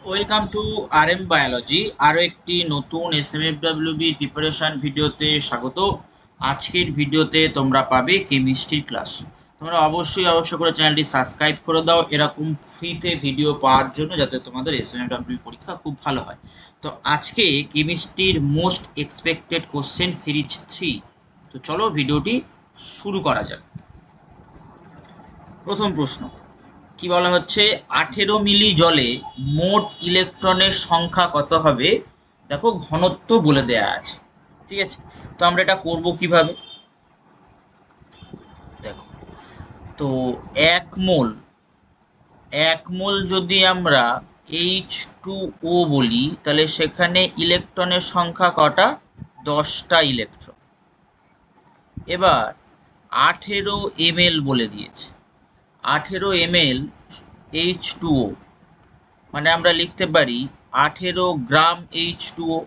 Welcome to RM biology. আরও একটি নতুন SMFWB প্রিপারেশন ভিডিওতে স্বাগত। আজকের ভিডিওতে তোমরা পাবে কেমিস্ট্রি ক্লাস। তোমরা অবশ্যই করে চ্যানেলটি সাবস্ক্রাইব করে দাও এরকম ফ্রিতে ভিডিও পাওয়ার জন্য, যাতে তোমাদের SMFWB পরীক্ষা খুব ভালো হয়। তো আজকে কেমিস্ট্রির মোস্ট এক্সপেক্টেড কোশ্চেন সিরিজ 3। তো চলো ভিডিওটি শুরু করা যাক। প্রথম প্রশ্ন কি বলা হচ্ছে, 18 মিলি জলে মোট ইলেকট্রনের সংখ্যা কত হবে? দেখো ঘনত্ব বলে দেয়া আছে, ঠিক আছে। তো আমরা এটা করব কিভাবে? দেখো, তো এক মোল যদি আমরা H2O বলি, তাহলে সেখানে ইলেকট্রনের সংখ্যা কটা? 10টা ইলেকট্রন। এবার 18 ml বলে দিয়েছে, 18 ml H2O, মানে আমরা লিখতে পারি 18 গ্রাম H2O,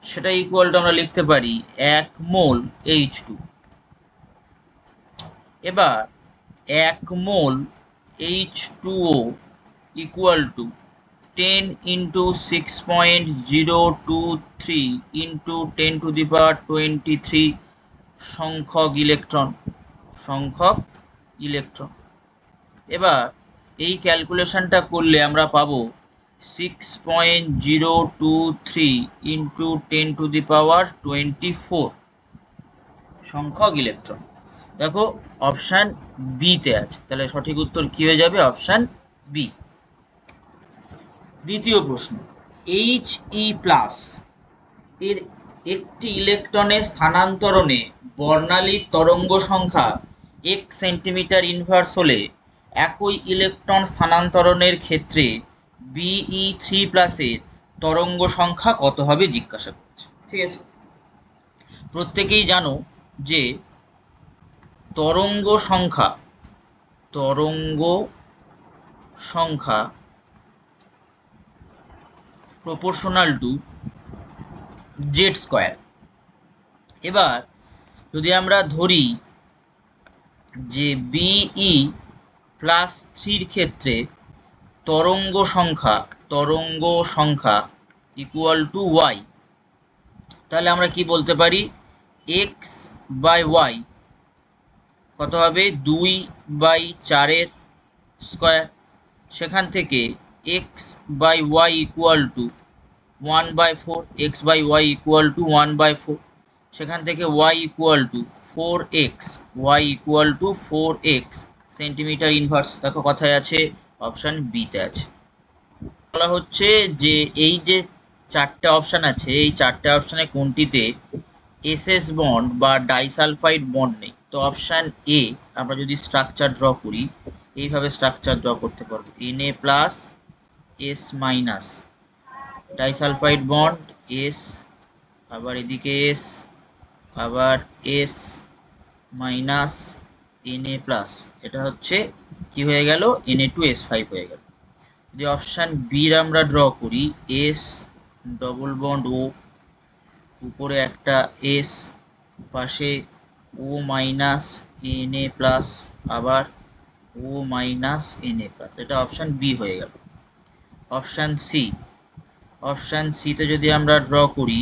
সেটা ইকুয়াল টু আমরা লিখতে পারি 1 মোল H2। এবার 1 মোল H2O equal to 10 into 6.023 into 10⁻23 সংখ্যক ইলেকট্রন। এবার এই ক্যালকুলেশনটা করলে আমরা পাবো 6.023 ইন্টু 10⁻24 সংখ্যক ইলেকট্রন। দেখো অপশান বি তে আছে, তাহলে সঠিক উত্তর কি হয়ে যাবে? Option B. দ্বিতীয় প্রশ্ন, He+ এর একটি ইলেকট্রনের স্থানান্তরণে বর্ণালীর তরঙ্গ সংখ্যা 1 সেন্টিমিটার ইনভার্স হলে একই ইলেকট্রন স্থানান্তরণের ক্ষেত্রে Be3+ এর তরঙ্গ সংখ্যা কত হবে জিজ্ঞাসা করছে, ঠিক আছে। প্রত্যেকেই জানো যে তরঙ্গ সংখ্যা প্রপোর্শনাল টু z²। এবার যদি আমরা ধরি যে Be+3 ক্ষেত্রে তরঙ্গ সংখ্যা ইকুয়াল টু y, তাহলে আমরা কি বলতে পারি? x/y কত হবে? 2/4 এর স্কয়ার। সেখান থেকে x/y equal to 1/4, x/y equal to 1/4। সেখান থেকে y equal to 4x centimetre inverse. দেখো কথায় আছে, অপশন বি তে আছে। বলা হচ্ছে যে এই যে চারটে অপশন আছে, এই চারটে অপশনে কোনটিতে এসএস বন্ড বা ডাইসালফাইড বন্ড নেই? তো অপশন এ আমরা যদি স্ট্রাকচার ড্র করি, এইভাবে স্ট্রাকচার ড্র করতে পারবো, Na+S-, ডাইসালফাইড বন্ড S, আবার এদিকে S, আবার S মাইনাস Na+, এটা হচ্ছে কি হয়ে গেল? Na2S5 হয়ে গেল। যদি অপশান বি আমরা ড্র করি, S ডবল বন্ড O, উপরে একটা S, পাশে O মাইনাস Na+, আবার O মাইনাস Na+, এটা অপশান বি হয়ে গেল। অপশান সিতে যদি আমরা ড্র করি,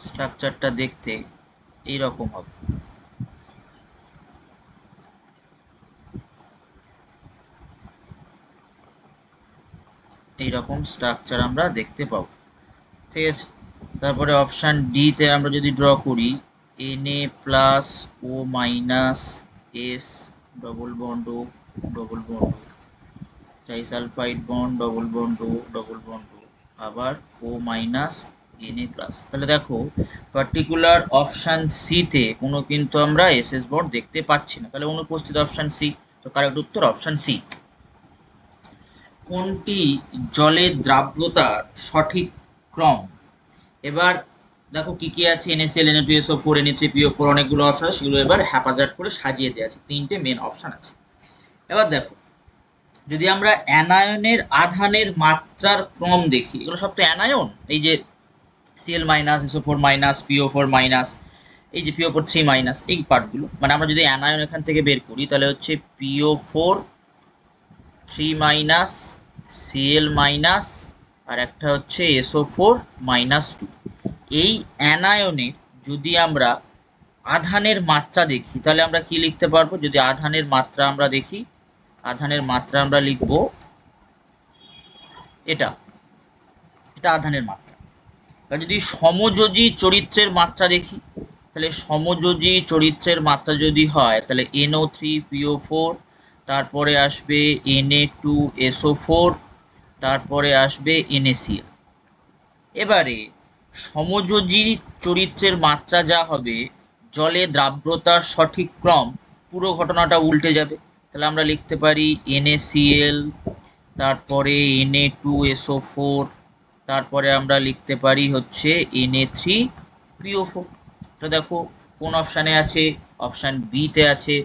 স্ট্রাকচারটা দেখতে এইরকম হবে। এইরকম স্ট্রাকচার আমরা দেখতে পাবো, ঠিক আছে। তারপরে অপশান ডি তে আমরা যদি ড্র করি, Na+O minus S double bond O double bond O, disulphide bond double bond O double bond O, আবার O মাইনাস Na+। তাহলে দেখো পার্টিকুলার অপশান সি তে কোনো কিন্তু আমরা এসএস বন্ড দেখতে পাচ্ছি না, তাহলে অনুপস্থিত অপশান সি। তো কারেক্ট উত্তর অপশান সি। কোনটি জলের দ্রাব্যতার সঠিক ক্রম? এবার দেখো কি কি আছে, NaCl, Na2SO4, Na3PO4, অনেকগুলো অপশন আছে, সেগুলো এবার হ্যাপাজার্ড করে সাজিয়ে দেওয়া আছে, তিনটে মেন অপশন আছে। এবার দেখো, যদি আমরা অ্যানায়নের আধানের মাত্রার ক্রম দেখি, এগুলো সব তো অ্যানায়ন, এই যে Cl minus, SO4 minus, PO4 minus, এই যে PO4 3 মাইনাস, এই পার্টগুলো, মানে আমরা যদি অ্যানায়ন এখান থেকে বের করি, তাহলে হচ্ছে PO4 3 মাইনাস Cl মাইনাস আর একটা হচ্ছে SO4 মাইনাস 2। এই অ্যানায়নের যদি আমরা আধানের মাত্রা দেখি তাহলে আমরা কি লিখতে পারবো? যদি আধানের মাত্রা আমরা দেখি, আধানের মাত্রা আমরা লিখব এটা আধানের মাত্রা। যদি সমযোজী চরিত্রের মাত্রা দেখি তাহলে সমযোজী চরিত্রের মাত্রা যদি হয় তাহলে NO3PO4, তারপরে আসবে Na2SO4, তারপরে আসবে NaCl। এবারে সমযোজী চরিত্রের মাত্রা যা হবে, জলে দ্রাব্যতার সঠিক ক্রম পুরো ঘটনাটা উল্টে যাবে। তাহলে আমরা লিখতে পারি NaCl, তারপরে Na2SO4, তারপরে আমরা লিখতে পারি হচ্ছে Na3PO4। এটা দেখো কোন অপশানে আছে? অপশান বি তে আছে।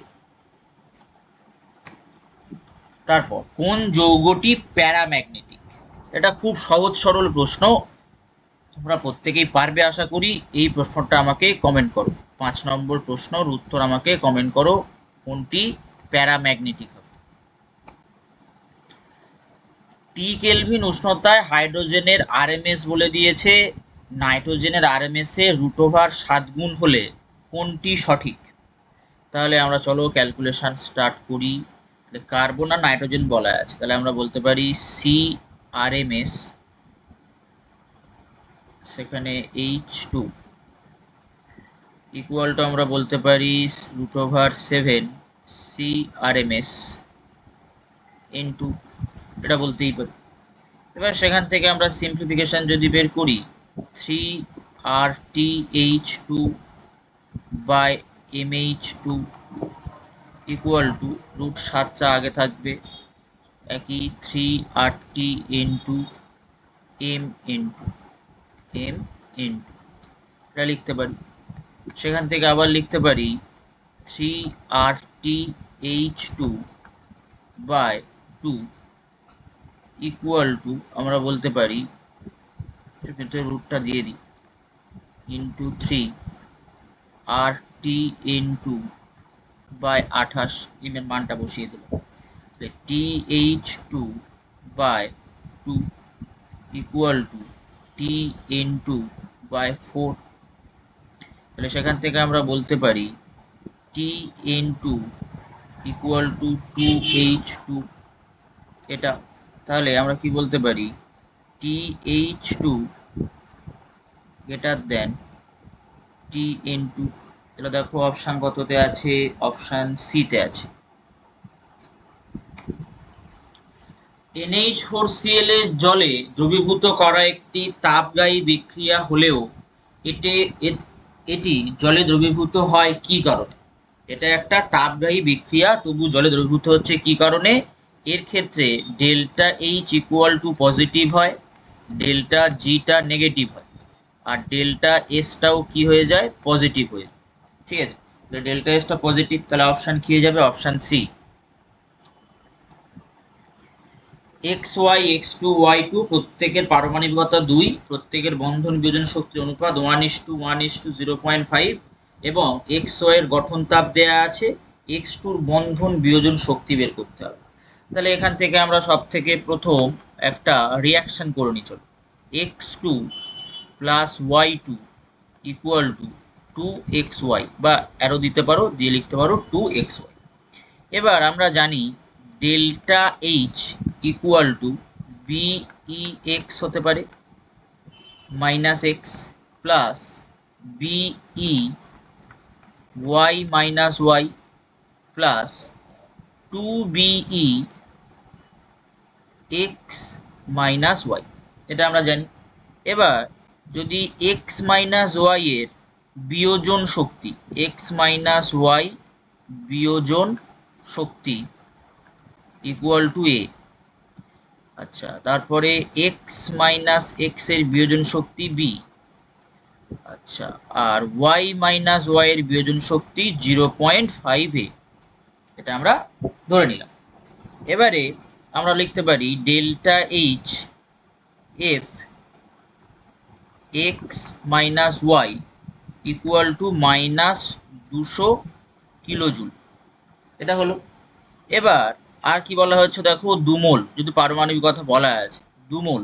তারপর কোন যৌগটি প্যারাম্যাগনেটিক? এটা খুব সহজ সরল প্রশ্ন, তোমরা প্রত্যেকেই পারবে আশা করি। এই প্রশ্নটা আমাকে কমেন্ট করো, 5 নম্বর প্রশ্নের উত্তর আমাকে কমেন্ট করো, কোনটি প্যারাম্যাগনেটিক হবে। টি কেলভিন উষ্ণতায় হাইড্রোজেনের আরএমএস বলে দিয়েছে, নাইট্রোজেনের আরএমএস এর √7 গুণ হলে কোনটি সঠিক? তাহলে আমরা চলো ক্যালকুলেশন স্টার্ট করি। কার্বন আর নাইট্রোজেন বলা আছে, তাহলে আমরা বলতে পারি CRMS, সেখানে H2 ইকুয়াল টু আমরা বলতে পারি √7 CRMS ইনটু, এটা বলতেই পারি। এবার সেখান থেকে আমরা সিম্পলিফিকেশন যদি বের করি, 3RTH2 by MH2 equal to √7টা আগে থাকবে, একই 3RT ইন্টু M ইন্টু এটা লিখতে পারি। সেখান থেকে আবার লিখতে পারি 3RTH2 বাই 2 ইকুয়াল টু আমরা বলতে পারি, ভিতরে রুটটা দিয়ে দিই, ইন্টু 3RT ইন্টু বাই 28, এর মানটা বসিয়ে দেবো, TH2 by 2 equal to T into by 4। তাহলে সেখান থেকে আমরা বলতে পারি T into equal to 2H2 এটা। তাহলে আমরা কি বলতে পারি, TH2 greater than T into, তাহলে দেখো অপশান কততে আছে? অপশান সি তে আছে। NH4Cl এর জলে দ্রবীভূত করা একটি তাপগ্রাহী বিক্রিয়া হলেও এটি জলে দ্রবীভূত হয় কি কারণে? এটা একটা তাপগ্রাহী বিক্রিয়া, তবু জলে দ্রবীভূত হচ্ছে কি কারণে? এর ক্ষেত্রে delta H equal two positive হয়, ডেল্টা জিটা নেগেটিভ হয়, আর ডেল্টা এসটাও কি হয়ে যায়? পজিটিভ হয়ে যায়। ঠিক আছে, ডেল্টা এসটা পজিটিভ, তাহলে অপশান কি হয়ে যাবে? Option C. XY X2 Y2 প্রত্যেকের পারমাণবিকতা 2, প্রত্যেকের বন্ধন বিয়োজন শক্তির অনুপাত 1:1:0.5 এবং XY এর গঠন তাপ দেয়া আছে, X2 এর বন্ধন বিয়োজন শক্তি বের করতে হবে। তাহলে এখান থেকে আমরা সব থেকে প্রথম একটা রিঅ্যাকশন করে নিই, চলো। X2 plus Y2 equal to 2XY, বা অ্যারো দিতে পারো, দিয়ে লিখতে পারো 2XY। এবার আমরা জানি delta H equal to BEX হতে পারে minus X plus BE Y minus Y plus 2BE X minus Y, এটা আমরা জানি। এবার যদি X মাইনাস ওয়াই এর বিয়োজন শক্তি, X মাইনাস ওয়াই বিয়োজন শক্তি ইকুয়াল টু A, আচ্ছা, তারপরে x মাইনাস এক্স এর বিয়োজন শক্তি b, আচ্ছা, আর y মাইনাস ওয়াই এর বিয়োজন শক্তি 0.5a, এটা আমরা ধরে নিলাম। এবারে আমরা লিখতে পারি delta H F X minus Y equal to -200 kilojoule, এটা হলো। এবার আর কি বলা হচ্ছে দেখো, দুমোল, যদি পারমাণবিক কথা বলা আছে, দুমোল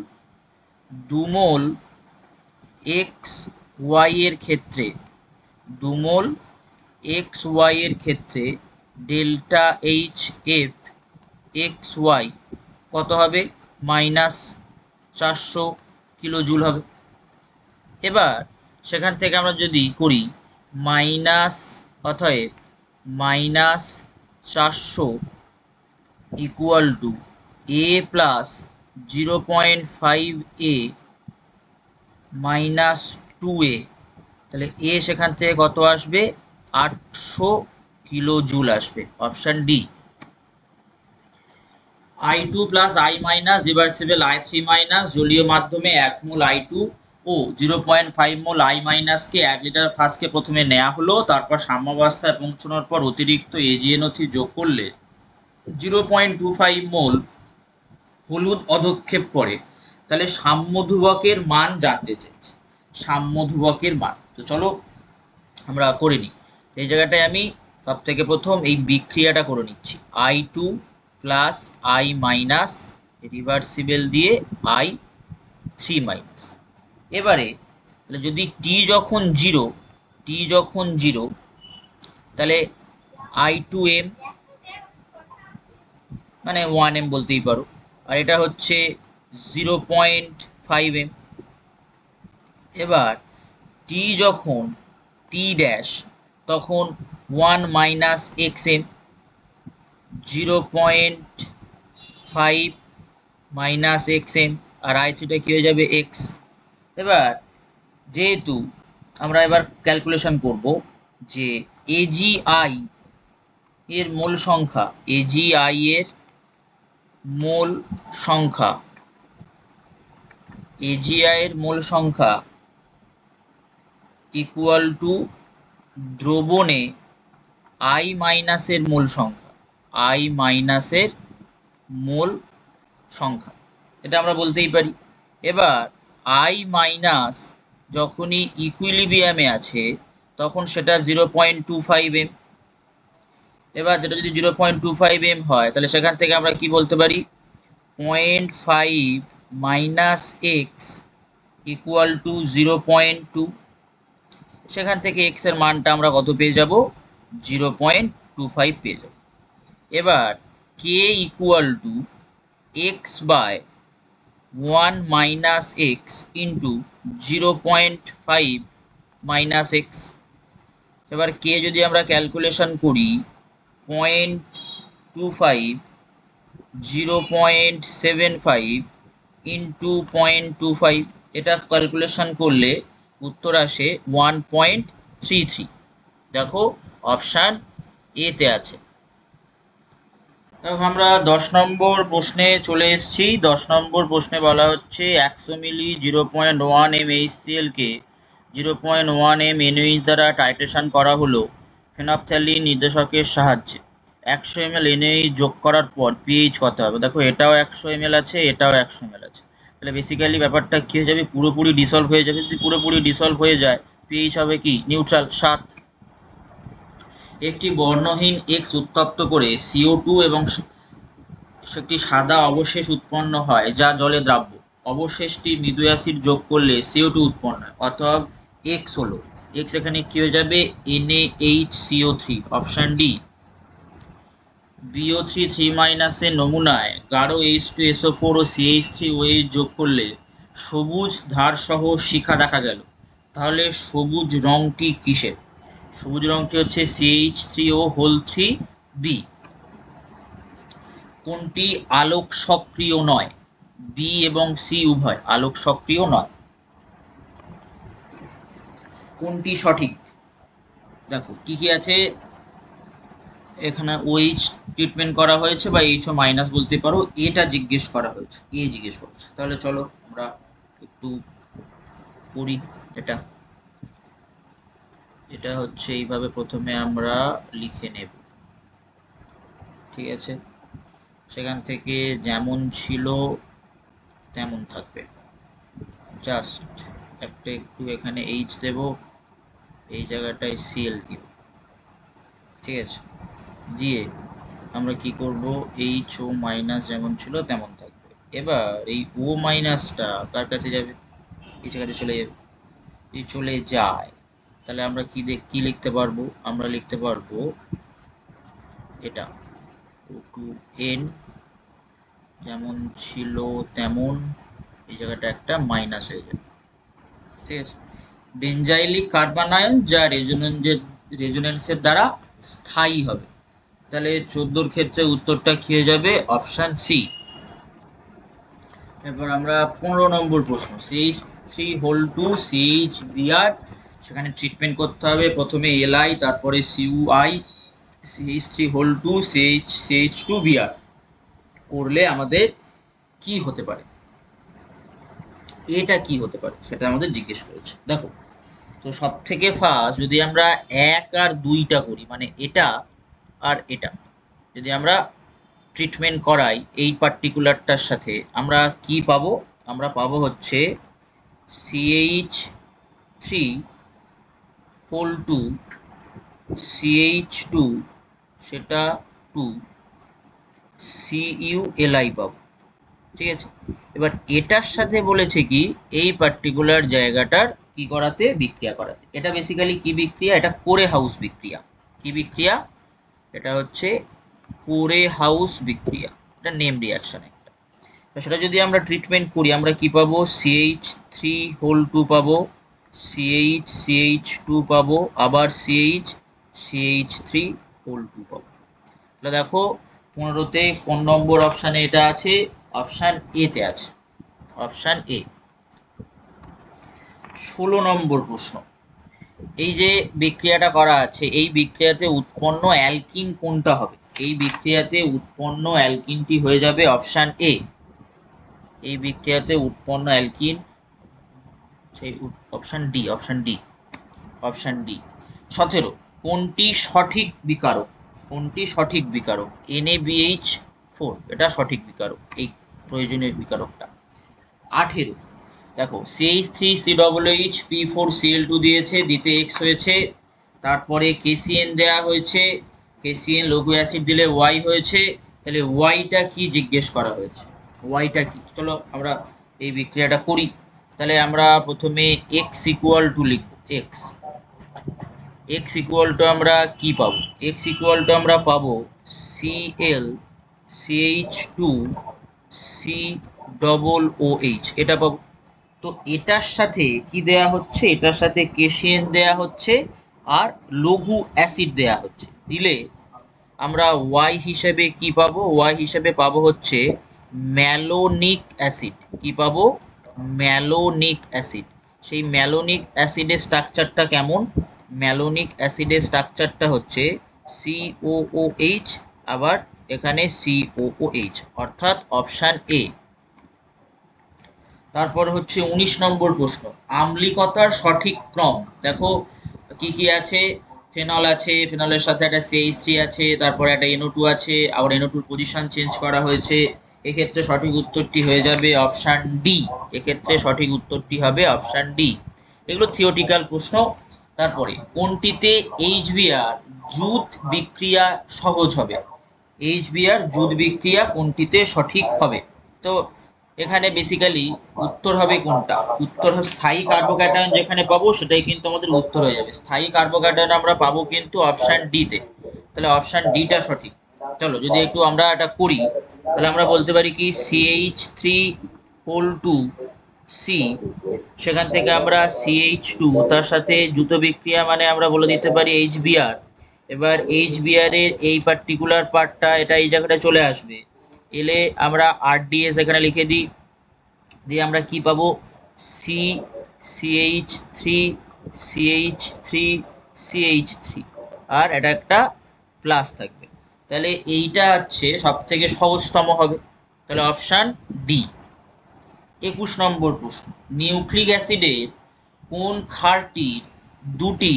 দুমোল এক্স ওয়াই এর ক্ষেত্রে, দুমোল এক্স ওয়াই এর ক্ষেত্রে delta H F X Y কত হবে, -400 কিলো জুল হবে। এবার সেখান থেকে আমরা যদি করি মাইনাস, অতএব -400 equal to a plus 0.5 a minus 2a, তাহলে এ সেখান থেকে কত আসবে, 800 কিলো জুল আসবে, option D. I2 plus I minus reversible I3 minus জলীয় মাধ্যমে 1 মোল I2 ও 0.5 মোল I মাইনাস কে 1 লিটার ফ্লাস্কে প্রথমে নেওয়া হলো, তারপর সাম্যাবস্থায় পৌঁছানোর পর অতিরিক্ত AgNO3 যোগ করলে 0.25 মোল হলুদ অধক্ষেপ পড়ে। তাহলে সাম্যধ্রুবকের মান জানতে চেয়েছে, সাম্যধ্রুবকের মান। তো চলো আমরা করে নিই। এই জায়গাটায় আমি সব থেকে প্রথম এই বিক্রিয়াটা করে নিচ্ছি, I2 plus I minus reversible দিয়ে I3 মাইনাস। এবারে তাহলে যদি টি যখন জিরো, তাহলে I2m মানে 1m বলতেই পারো, আর এটা হচ্ছে 0.5m। এবার টি যখন টি ড্যাশ, তখন 1 মাইনাস xm, 0.5 মাইনাস xm, আর I3টা কি হয়ে যাবে x। এবার যেহেতু আমরা এবার ক্যালকুলেশন করব যে AgI এর মোল সংখ্যা, AgI এর মোল সংখ্যা, AgI এর মোল সংখ্যা ইকুয়াল টু দ্রবণে I মাইনাসের মোল সংখ্যা, I মাইনাসের মোল সংখ্যা, এটা আমরা বলতেই পারি। এবার I মাইনাস যখনই ইকুইলিব্রিয়ামে আছে তখন সেটা 0.25m। এবার যেটা যদি 0.25m হয়, তাহলে সেখান থেকে আমরা কি বলতে পারি, 0.5 মাইনাস এক্স ইকুয়াল টু 0.2। সেখান থেকে এক্স এর মানটা আমরা কত পেয়ে যাব, 0.25 পেয়ে যাব। এবার K equal to x by 1 minus x into 0.5 minus x. এবার কে যদি আমরা ক্যালকুলেশন করি, 0.25 0.75 ইন্টু 0.25, এটা ক্যালকুলেশন করলে উত্তর আসে 1.33। দেখো অপশান এতে আছে। আমরা 10 নম্বর প্রশ্নে চলে এসেছি। 10 নম্বর প্রশ্নে বলা হচ্ছে 100 মিলি 0.1 m HCl কে 0.1 m NaOH দ্বারা টাইট্রেশন করা হলো ফেনফথ্যালিন নির্দেশকের সাহায্যে। 100 ml NaOH যোগ করার পর পিএইচ কত হবে। দেখো এটাও 100 ml আছে, এটাও 100 ml আছে, তাহলে বেসিক্যালি ব্যাপারটা কি হয়ে যাবে, পুরোপুরি ডিসলভ হয়ে যাবে। যদি পুরোপুরি ডিসলভ হয়ে যায় পিএইচ হবে কি, নিউট্রাল, 7। একটি বর্ণহীন এক্স উত্তপ্ত করে CO2 এবং একটি সাদা অবশেষ উৎপন্ন হয় যা জলে দ্রাব্য। অবশেষটি মৃদু অ্যাসিড যোগ করলে CO2 উৎপন্ন হয়, অতএব এক্স হলো, এক্স এখানে কি হয়ে যাবে, NaHCO3, অপশন ডি। BO3 3- এর নমুনায় গাঢ় H2SO4 ও CH3OH যোগ করলে সবুজ ধার সহ শিখা দেখা গেল। তাহলে সবুজ রংটি কিসের, সবুজ রংটি হচ্ছে CH3O3b। কোনটি আলোক সক্রিয় নয়, বি এবং সি উভয় আলোক সক্রিয় নয়। কোনটি সঠিক, দেখো কি কি আছে এখানে, OH ট্রিটমেন্ট করা হয়েছে বা HO মাইনাস বলতে পারো, এটা জিজ্ঞেস করা হয়েছে, এ জিজ্ঞেস করেছে। তাহলে চলো আমরা একটু করি। এটা এটা হচ্ছে এইভাবে প্রথমে আমরা লিখে নেব, ঠিক আছে। সেখান থেকে যেমন ছিল তেমন থাকবে, জাস্ট একটা একটু এখানে H দেব, এই জায়গাটায় Cl দিব, ঠিক আছে, দিয়ে আমরা কি করব, এইচ ও মাইনাস যেমন ছিল তেমন থাকবে। এবার এই ও মাইনাসটা কার কাছে যাবে, এইচ এর কাছে চলে যাবে। যদি চলে যায় তাহলে আমরা কি লিখতে পারবো, আমরা লিখতে পারবো এটা ও টু এন যেমন ছিল তেমন, এই জায়গাটা একটা মাইনাস হয়ে যাবে, ঠিক আছে। বেঞ্জাইলিক কার্বনায়ন যা রেজোনেন্সের দ্বারা স্থায়ী হবে। তাহলে 14 ক্ষেত্রে উত্তরটা কি হয়ে যাবে, অপশন সি। এবার আমরা 15 নম্বর প্রশ্ন, CH3 CH বিআর, সেখানে ট্রিটমেন্ট করতে হবে প্রথমে এলআই, তারপরে সিউআই, CH3 CH2 বিআর করলে আমাদের কি হতে পারে, এটা কি হতে পারে সেটা আমাদের জিজ্ঞেস করেছে। দেখো, তো সব থেকে ফার্স্ট যদি আমরা 1 আর 2টা করি, মানে এটা আর এটা যদি আমরা ট্রিটমেন্ট করাই এই পার্টিকুলারটার সাথে, আমরা কি পাবো, আমরা পাবো হচ্ছে CH3 CH2 সেটা 2 CuLi পাবো, ঠিক আছে। এবার এটার সাথে বলেছে কি এই পার্টিকুলার জায়গাটার কি করাতে, বিক্রিয়া করাতে। এটা বেসিক্যালি কি বিক্রিয়া, এটা কোরে হাউস বিক্রিয়া। কি বিক্রিয়া, এটা হচ্ছে কোরে হাউস বিক্রিয়া, এটা নেম রিয়াকশন একটা। সেটা যদি আমরা ট্রিটমেন্ট করি আমরা কি পাবো, CH3 পাবো, CH2 পাবো, আবার CH3 পাবো। তাহলে দেখো 15তে কোন নম্বর অপশানে এটা আছে, অপশান এ তে আছে, অপশান এ। 16 নম্বর প্রশ্ন, এই যে বিক্রিয়াটা করা আছে এই বিক্রিয়াতে উৎপন্ন অ্যালকিন কোনটা হবে, এই বিক্রিয়াতে উৎপন্ন অ্যালকিনটি হয়ে যাবে অপশান এ। এই বিক্রিয়াতে উৎপন্ন অ্যালকিন সেই অপশান ডি, অপশান ডি। 17 কোনটি সঠিক বিকারক, কোনটি সঠিক বিকারক, NaBH4 এটা সঠিক বিকারক, এই প্রয়োজনীয় বিকারকটা। 18 দেখো CH3COOH P4Cl2 দিয়েছে, দিতে X হয়েছে, তারপরে KCN দেয়া হয়েছে, KCN লঘু অ্যাসিড দিলে Y হয়েছে, তাহলে Yটা কি জিজ্ঞেস করা হয়েছে, Yটা কি, চলো আমরা এই বিক্রিয়াটা করি। তাহলে আমরা প্রথমে X ইকুয়াল টু লিখব, X ইকুয়াল টু আমরা কি পাবো, X ইকুয়াল টু আমরা পাবো Cl CH2 COOH এটা পাবো। তো এটার সাথে কি দেয়া হচ্ছে, এটার সাথে কেশিয়ান দেয়া হচ্ছে আর লঘু অ্যাসিড দেয়া হচ্ছে, দিলে আমরা Y হিসেবে কি পাবো, Y হিসেবে পাবো হচ্ছে ম্যালোনিক অ্যাসিড। কি পাবো, ম্যালোনিক অ্যাসিড। সেই ম্যালোনিক অ্যাসিডের স্ট্রাকচারটা কেমন, ম্যালোনিক অ্যাসিডের স্ট্রাকচারটা হচ্ছে COOH, আবার এখানে COOH, অর্থাৎ অপশান এ। তারপর হচ্ছে 19 নম্বর প্রশ্ন, আম্লিকতার সঠিক ক্রম। দেখো কি কি আছে, ফেনল আছে, ফেনলের সাথে একটা CH3 আছে, তারপরে একটা NO2 আছে, আবার NO2 পজিশন চেঞ্জ করা হয়েছে। এক্ষেত্রে সঠিক উত্তরটি হয়ে যাবে অপশান ডি, এক্ষেত্রে সঠিক উত্তরটি হবে অপশান ডি। এগুলো থিওরিটিক্যাল প্রশ্ন। তারপরে কোনটিতে HBr জুট বিক্রিয়া সহজ হবে, HBr জুট বিক্রিয়া কোনটিতে সঠিক হবে। তো এখানে বেসিক্যালি উত্তর হবে কোনটা, উত্তর স্থায়ী কার্বোক্যাটায়ন যেখানে পাবো সেটাই কিন্তু আমাদের উত্তর হয়ে যাবে। স্থায়ী কার্বোক্যাটায়ন আমরা পাবো কিন্তু অপশান ডি তে, তাহলে অপশান ডিটা সঠিক। চলো যদি একটু আমরা এটা করি তাহলে আমরা বলতে পারি কি CH3 C, সেখান থেকে আমরা CH2 তার সাথে জুতো বিক্রিয়া মানে আমরা বলে দিতে পারি HBr। এবার HBr এর এই পার্টিকুলার পার্টটা এটা এই জায়গাটা চলে আসবে, এলে আমরা RDS এখানে লিখে দিই, দিয়ে আমরা কি পাবো CH3 আর এটা একটা প্লাস থাকবে। তাহলে এইটা হচ্ছে সব থেকে সহজতম হবে, তাহলে অপশান ডি। 21 নম্বর প্রশ্ন, নিউক্লিক অ্যাসিডের কোন ক্ষারটির দুটি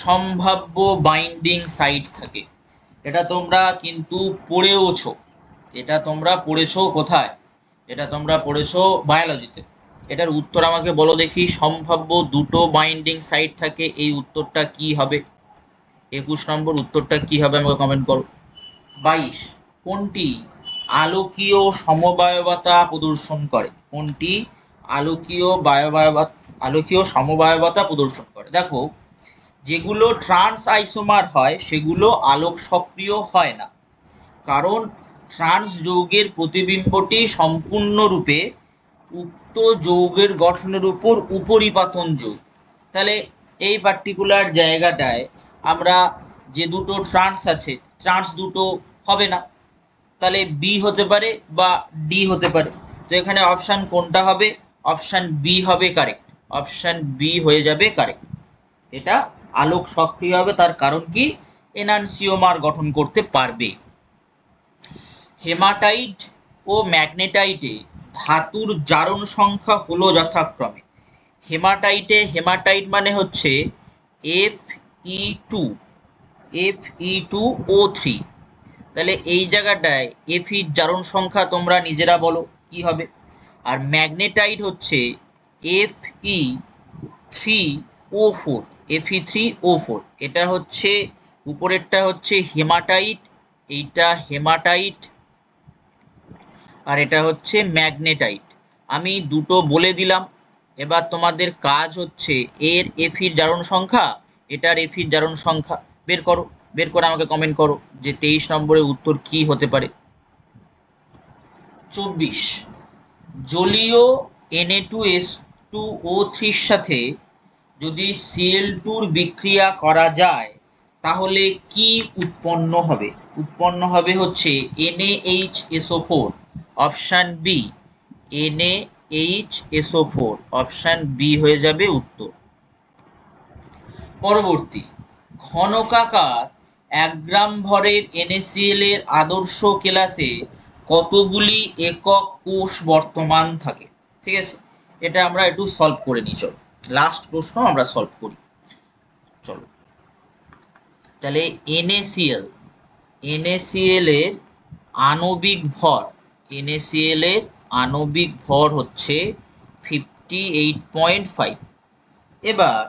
সম্ভাব্য বাইন্ডিং সাইট থাকে, এটা তোমরা কিন্তু পড়েওছো, এটা তোমরা পড়েছো কোথায়, এটা তোমরা পড়েছো বায়োলজিতে। এটার উত্তর আমাকে বলো দেখি, সম্ভাব্য দুটো বাইন্ডিং সাইট থাকে, এই উত্তরটা কি হবে, 21 নম্বর উত্তরটা কি হবে আমাকে কমেন্ট করো। 22 কোনটি আলোকীয় সমবায়বতা প্রদর্শন করে? কোনটি আলোকীয় সমবায়বতা প্রদর্শন করে? দেখো, যেগুলো ট্রান্স আইসোমার হয় সেগুলো আলোক সক্রিয় হয় না, কারণ ট্রান্স যৌগের প্রতিবিম্বটি সম্পূর্ণরূপে উক্ত যৌগের গঠনের উপর উপরিপাতন যৌগ। তাহলে এই পার্টিকুলার জায়গাটায় আমরা যে দুটো ট্রান্স আছে, ট্রান্স দুটো হবে না, তাহলে বি হতে পারে বা ডি হতে পারে। তো এখানে অপশান কোনটা হবে? অপশান বি হবে কারেক্ট। অপশান বি হয়ে যাবে কারেক্ট। এটা আলোক সক্রিয় হবে, তার কারণ কি? এনানসিওমার গঠন করতে পারবে। হেমাটাইট ও ম্যাগনেটাইটে ধাতুর জারণ সংখ্যা হলো যথাক্রমে। হেমাটাইট মানে হচ্ছে Fe2O3। তাহলে এই জায়গাটায় Fe জারণ সংখ্যা তোমরা নিজেরা বলো কি হবে। আর ম্যাগনেটাইট হচ্ছে Fe3O4। এটা হচ্ছে উপরেরটা হচ্ছে হেমাটাইট, এইটা হেমাটাইট, আর এটা হচ্ছে ম্যাগনেটাইট। আমি দুটো বলে দিলাম। এবার তোমাদের কাজ হচ্ছে এর এফির জারণ সংখ্যা, এটার এফির জারণ সংখ্যা বের করো। বের করে আমাকে কমেন্ট করো যে 23 নম্বরের উত্তর কি হতে পারে। 24 জলীয় Na2S2O3 সাথে যদি Cl2 বিক্রিয়া করা যায় তাহলে কি উৎপন্ন হবে? উৎপন্ন হবে হচ্ছে NaHSO4। Option B NaHSO4। Option B হয়ে যাবে উত্তর। পরবর্তী, ঘনকাকার 1 গ্রাম ভরের NaCl এর আদর্শ কেলাসে কতগুলি একক কোষ বর্তমান থাকে? ঠিক আছে, এটা আমরা একটু সলভ করে নিই। চলো, লাস্ট প্রশ্ন আমরা সলভ করি। চলো, তাহলে NaCl এর আণবিক ভর হচ্ছে 58.5। এবার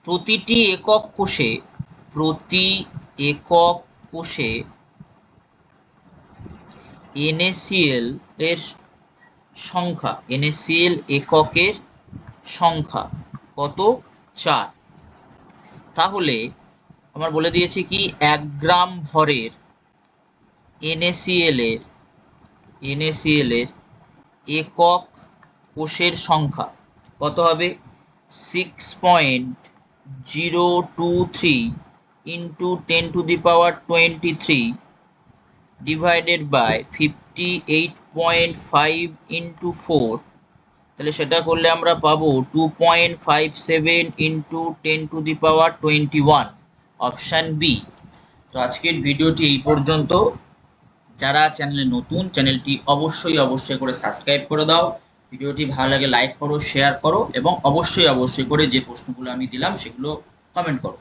প্রতি একক কোষে NaCl এর সংখ্যা, NaCl এককের সংখ্যা কত? 4। তাহলে আমার বলে দিয়েছে কি 1 গ্রাম ভরের NaCl এর একক কোষের সংখ্যা কত হবে? 6.023 into 10⁻23 ডিভাইডেড বাই 58.5 into 4। তাহলে সেটা করলে আমরা পাবো 2.57 into 10⁻21। Option B. তো আজকের ভিডিওটি এই পর্যন্ত। যারা চ্যানেলে নতুন, চ্যানেলটি অবশ্যই করে সাবস্ক্রাইব করে দাও। ভিডিওটি ভালো লাগে লাইক করো, শেয়ার করো এবং অবশ্যই করে যে প্রশ্নগুলো আমি দিলাম সেগুলো কমেন্ট করো।